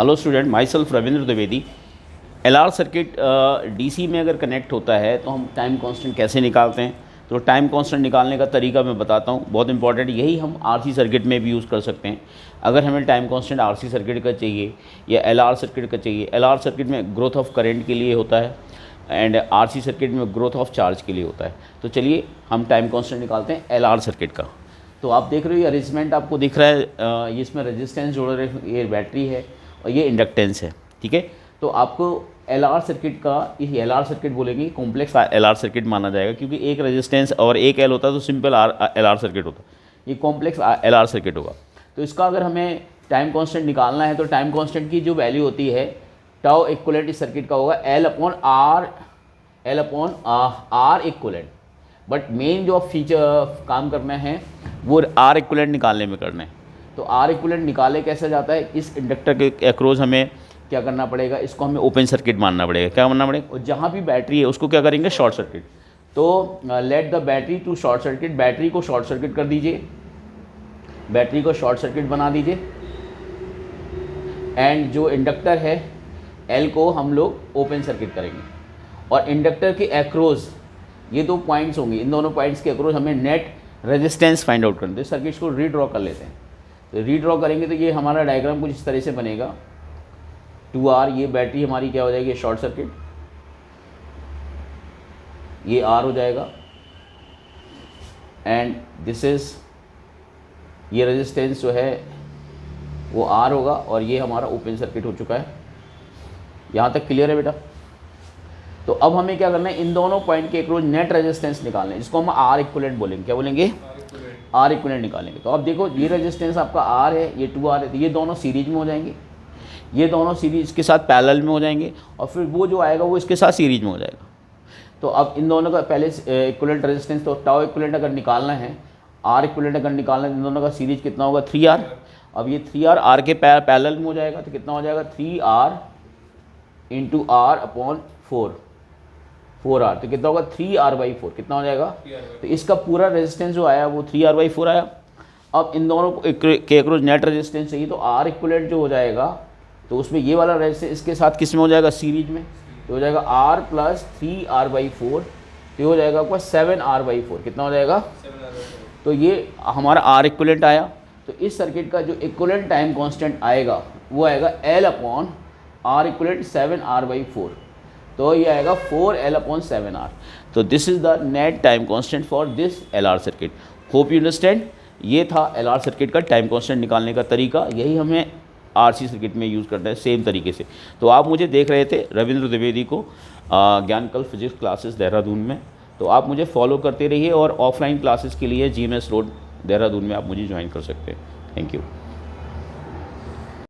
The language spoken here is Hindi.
Hello student, my self Ravindra Dwivedi. LR circuit DC में अगर कनेक्ट होता है तो हम टाइम कांस्टेंट कैसे निकालते हैं। तो टाइम कांस्टेंट निकालने का तरीका मैं बताता हूँ, बहुत इंपॉर्टेंट। यही हम आरसी सर्किट में भी यूज़ कर सकते हैं। अगर हमें टाइम कांस्टेंट आरसी सर्किट का चाहिए या एलआर सर्किट का चाहिए। एलआर सर्किट में ग्रोथ ऑफ करंट के लिए होता है एंड आरसी सर्किट में ग्रोथ ऑफ चार्ज के लिए होता है। तो चलिए हम टाइम कांस्टेंट निकालते हैं एलआर सर्किट का। तो आप देख रहे हो ये अरेंजमेंट आपको दिख रहा है, ये इसमें रेजिस्टेंस जोड़ रहे, ये बैटरी है और ये इंडक्टेंस है, ठीक है। तो आपको एलआर सर्किट का, ये एलआर सर्किट बोलेंगे, कॉम्प्लेक्स एलआर सर्किट माना जाएगा, क्योंकि एक रेजिस्टेंस और एक एल होता है तो सिंपल एलआर सर्किट होता है। ये कॉम्प्लेक्स एलआर सर्किट होगा। तो इसका अगर हमें टाइम कांस्टेंट निकालना है तो टाइम कांस्टेंट की जो वैल्यू होती है टाउ इक्वलेंट इस सर्किट का होगा L upon R equivalent. But main जो फीचर काम करना है वो आर इक्वलेंट निकालने में करना है। तो आर इक्वलेंट निकाले कैसे जाता है, इस इंडक्टर के अक्रॉस हमें क्या करना पड़ेगा, इसको हमें ओपन सर्किट मानना पड़ेगा। क्या मानना पड़ेगा, और जहाँ भी बैटरी है उसको क्या करेंगे, शॉर्ट सर्किट। तो let the battery to short circuit, battery को शॉर्ट सर्किट कर दीजिए, बैटरी को शॉर्ट सर्किट बना दीजिए। एंड जो इंडक्टर है एल को हम लोग ओपन सर्किट करेंगे। और इंडक्टर के अक्रॉस ये दो पॉइंट्स होंगे, इन दोनों पॉइंट्स के अक्रॉस हमें नेट रेजिस्टेंस फाइंड आउट करना है। सर्किट्स को रीड्रॉ कर लेते हैं। तो रीड्रॉ करेंगे तो ये हमारा डायग्राम कुछ इस तरह से बनेगा। 2R, ये बैटरी हमारी क्या हो जाएगी, शॉर्ट सर्किट, ये R हो जाएगा। एंड दिस इज, ये रेजिस्टेंस जो है वो R होगा और ये हमारा ओपन सर्किट हो चुका है। यहाँ तक क्लियर है बेटा। तो अब हमें क्या करना है, इन दोनों पॉइंट के अक्रॉस नेट रेजिस्टेंस निकालना है, जिसको हम आर इक्विवेलेंट बोलेंगे। क्या बोलेंगे, आर इक्विवेलेंट निकालेंगे। तो अब देखो ये रेजिस्टेंस आपका R है, ये 2R है, तो ये दोनों सीरीज में हो जाएंगे, ये दोनों सीरीज के साथ पैरेलल में हो जाएंगे और फिर वो जो आएगा वो इसके साथ सीरीज में हो जाएगा। तो अब इन दोनों का पहले इक्विवेलेंट रेजिस्टेंस, तो टाउ इक्विवेलेंट अगर निकालना है, आर इक्विवेलेंट अगर निकालना है, इन दोनों का सीरीज कितना होगा, 3R। अब ये 3R आर के पैरेलल में हो जाएगा, तो कितना हो जाएगा, 3R into R upon 4R, तो कितना होगा 3R/4, कितना हो जाएगा। तो इसका पूरा रेजिस्टेंस जो आया वो 3R/4 आया। अब इन दोनों के अक्रॉस नेट रेजिस्टेंस चाहिए, तो आर इक्विवेलेंट जो हो जाएगा तो उसमें ये वाला रेजिस्टेंस इसके साथ किस में हो जाएगा, सीरीज में। तो हो जाएगा R प्लस 3R/4, तो हो जाएगा आपका 7R/4, कितना हो जाएगा। तो ये हमारा आर इक्विवेलेंट आया। तो इस सर्किट का जो इक्विवेलेंट टाइम कांस्टेंट आएगा वो आएगा L upon R equivalent 7R/4, तो ये आएगा 4L अपॉन 7R। तो this is the net time constant for this LR circuit. Hope you understand. ये था एलआर सर्किट का टाइम कांस्टेंट निकालने का तरीका। यही हमें आरसी सर्किट में यूज़ करना है सेम तरीके से। तो आप मुझे देख रहे थे रविंद्र द्विवेदी को ज्ञानकल्प फिजिक्स क्लासेस देहरादून में। तो आप मुझे फॉलो करते रहिए और ऑफलाइन क्लासेस के लिए GMS रोड देहरादून में आप मुझे ज्वाइन कर सकते हैं। Thank you.